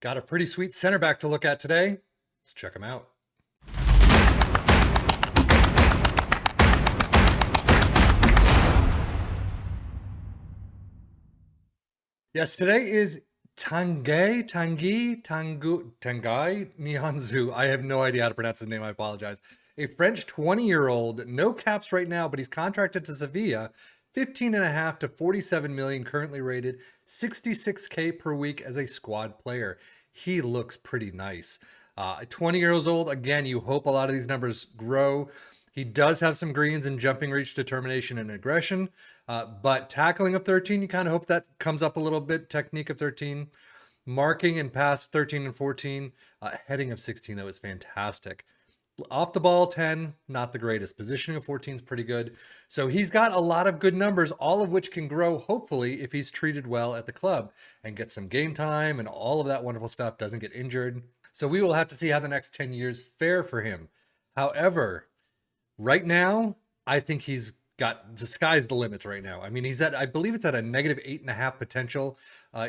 Got a pretty sweet center back to look at today. Let's check him out. Yes, today is Tanguy Nianzou. I have no idea how to pronounce his name. I apologize. A French 20-year-old, no caps right now, but he's contracted to Sevilla, 15 and a half to 47 million, currently rated 66K per week as a squad player. He looks pretty nice. 20 years old, again, you hope a lot of these numbers grow. He does have some greens in jumping reach, determination, and aggression. But tackling of 13, you kind of hope that comes up a little bit. Technique of 13. Marking and pass 13 and 14. Heading of 16, though, is fantastic. Off the ball 10, not the greatest. Positioning of 14 is pretty good. So he's got a lot of good numbers, all of which can grow, hopefully, if he's treated well at the club and gets some game time and all of that wonderful stuff, doesn't get injured. So we will have to see how the next 10 years fare for him. However, right now, I think he's got the sky's the limit right now. I mean, I believe it's at a negative 8.5 potential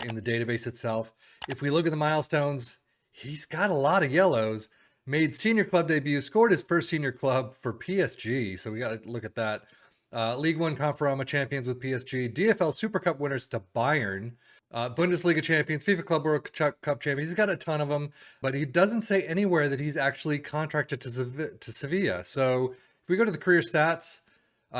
in the database itself. If we look at the milestones, he's got a lot of yellows. Made senior club debut, scored his first senior club for PSG. So we got to look at that. League One Conferama champions with PSG, DFL Super Cup winners to Bayern, Bundesliga champions, FIFA Club World Cup champions. He's got a ton of them, but he doesn't say anywhere that he's actually contracted to Sevilla. So if we go to the career stats,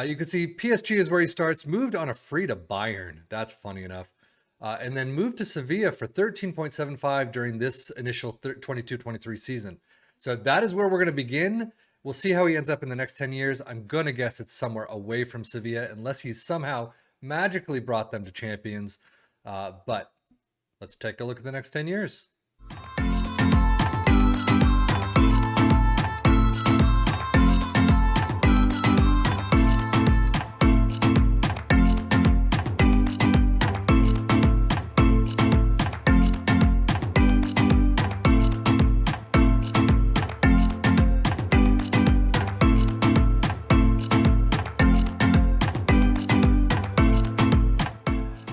you can see PSG is where he starts, moved on a free to Bayern. That's funny enough. And then moved to Sevilla for 13.75 during this initial 22-23 season. So that is where we're going to begin. We'll see how he ends up in the next 10 years. I'm going to guess it's somewhere away from Sevilla, unless he's somehow magically brought them to champions. But let's take a look at the next 10 years.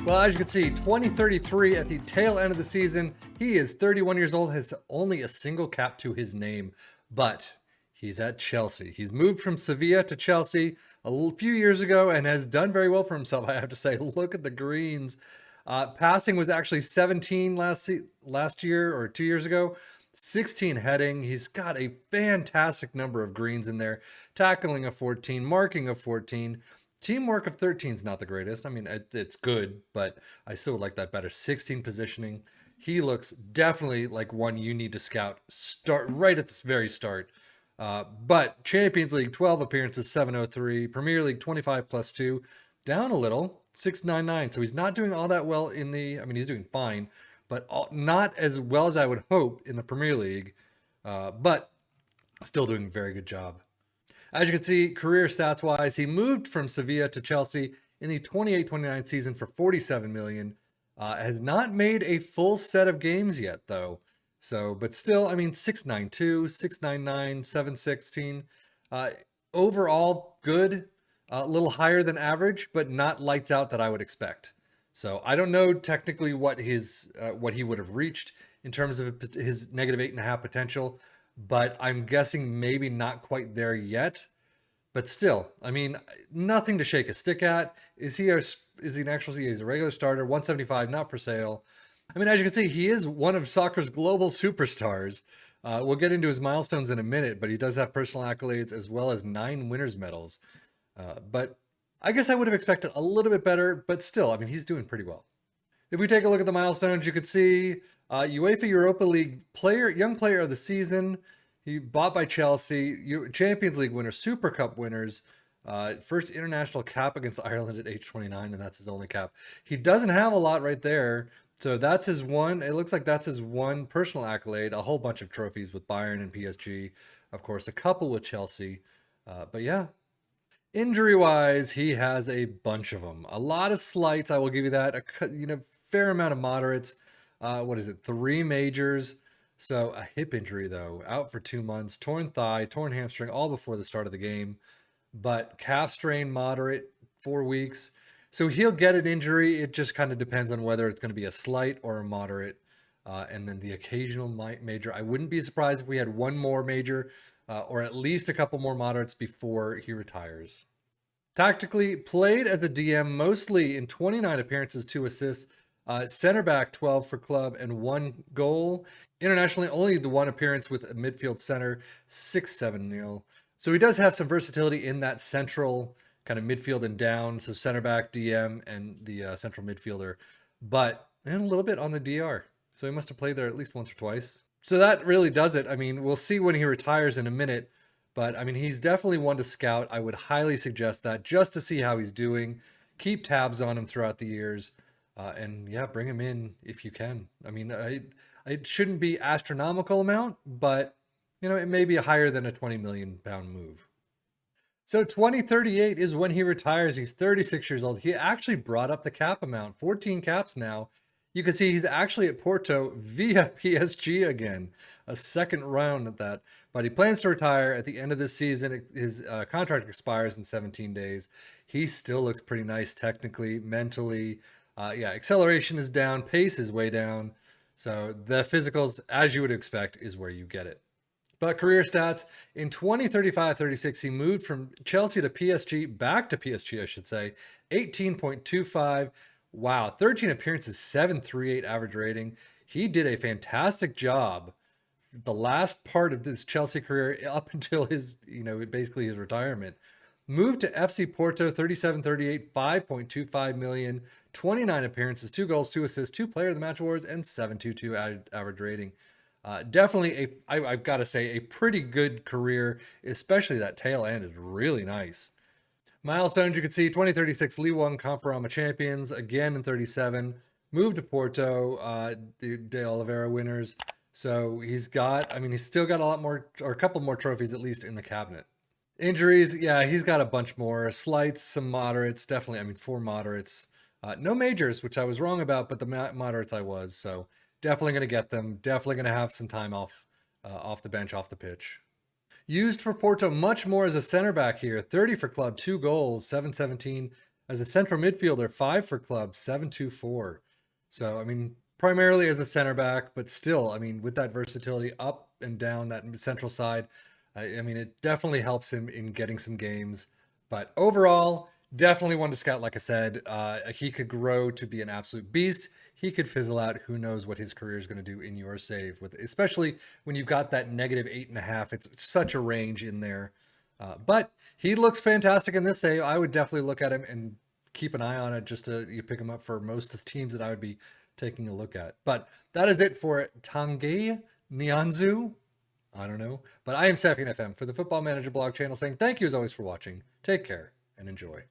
Well, as you can see, 2033 at the tail end of the season. He is 31 years old, has only a single cap to his name, but he's at Chelsea. He's moved from Sevilla to Chelsea a few years ago and has done very well for himself, I have to say. Look at the greens. Passing was actually 17 last year or 2 years ago. 16 heading. He's got a fantastic number of greens in there. Tackling of 14, marking of 14. Teamwork of 13 is not the greatest. I mean, it's good, but I still would like that better. 16 positioning. He looks definitely like one you need to scout. Start right at this very start. But Champions League, 12 appearances, 703. Premier League, 25 plus 2. Down a little, 699. So he's not doing all that well in the... I mean, he's doing fine, but not as well as I would hope in the Premier League. But still doing a very good job. As you can see, career stats-wise, he moved from Sevilla to Chelsea in the 28-29 season for 47 million. Has not made a full set of games yet, though. So, but still, I mean, 692, 699, 716. Overall, good. A little higher than average, but not lights out that I would expect. So I don't know technically what he would have reached in terms of his negative 8.5 potential. But I'm guessing maybe not quite there yet. But still, I mean, nothing to shake a stick at. Is he an actual? He's a regular starter, 175, not for sale. I mean, as you can see, he is one of soccer's global superstars. We'll get into his milestones in a minute, but he does have personal accolades as well as 9 winners' medals. But I guess I would have expected a little bit better, but still, I mean, he's doing pretty well. If we take a look at the milestones, you could see UEFA Europa League young player of the season. He bought by Chelsea, Champions League winner, Super Cup winners, first international cap against Ireland at age 29, and that's his only cap. He doesn't have a lot right there, so that's his one. It looks like that's his one personal accolade. A whole bunch of trophies with Bayern and PSG, of course, a couple with Chelsea. But yeah. Injury-wise, he has a bunch of them. A lot of slights, I will give you that. Fair amount of moderates. 3 majors. So a hip injury, though. Out for 2 months. Torn thigh, torn hamstring, all before the start of the game. But calf strain, moderate, 4 weeks. So he'll get an injury. It just kind of depends on whether it's going to be a slight or a moderate. and then the occasional major. I wouldn't be surprised if we had one more major or at least a couple more moderates before he retires. Tactically, played as a DM mostly in 29 appearances, 2 assists, center back 12 for club and 1 goal. Internationally, only the 1 appearance with a midfield center, 6-7-0. So he does have some versatility in that central kind of midfield and down. So center back, DM, and the central midfielder, but and a little bit on the DR. So he must have played there at least once or twice. So that really does it. I mean, we'll see when he retires in a minute, but I mean, he's definitely one to scout. I would highly suggest that just to see how he's doing. Keep tabs on him throughout the years. And yeah, bring him in if you can. I mean, it shouldn't be astronomical amount, but you know, it may be higher than a 20 million pound move. So 2038 is when he retires. He's 36 years old. He actually brought up the cap amount, 14 caps now. You can see he's actually at Porto via PSG again, a second round at that. But he plans to retire at the end of this season. His contract expires in 17 days. He still looks pretty nice technically, mentally. Yeah, acceleration is down, pace is way down. So the physicals, as you would expect, is where you get it. But career stats, in 2035-36, he moved from Chelsea to PSG, back to PSG, I should say, 18.25. Wow, 13 appearances, 7.38 average rating. He did a fantastic job the last part of this Chelsea career up until his, basically his retirement. Moved to FC Porto, 37-38, 5.25 million, 29 appearances, 2 goals, 2 assists, 2 player of the match awards, and 7.22 average rating. Definitely I've got to say, a pretty good career, especially that tail end is really nice. Milestones, you can see 2036 League One Conferama champions, again in 37, moved to Porto, the De Oliveira winners. So he's still got a lot more, or a couple more trophies at least in the cabinet. Injuries, yeah, he's got a bunch more. Slights, some moderates, definitely, 4 moderates. No majors, which I was wrong about, but the moderates I was, so definitely going to get them. Definitely going to have some time off the bench, off the pitch. Used for Porto much more as a center back here. 30 for club, 2 goals, 7.17. As a central midfielder, 5 for club, 7.24. So, primarily as a center back, but still, with that versatility up and down that central side, it definitely helps him in getting some games. But overall, definitely one to scout, like I said. He could grow to be an absolute beast. He could fizzle out. Who knows what his career is going to do in your save, especially when you've got that -8.5. It's such a range in there. But he looks fantastic in this save. I would definitely look at him and keep an eye on it just to pick him up for most of the teams that I would be taking a look at. But that is it for Tanguy Nianzou. I don't know. But I am Sefian FM for the Football Manager blog channel, saying thank you as always for watching. Take care and enjoy.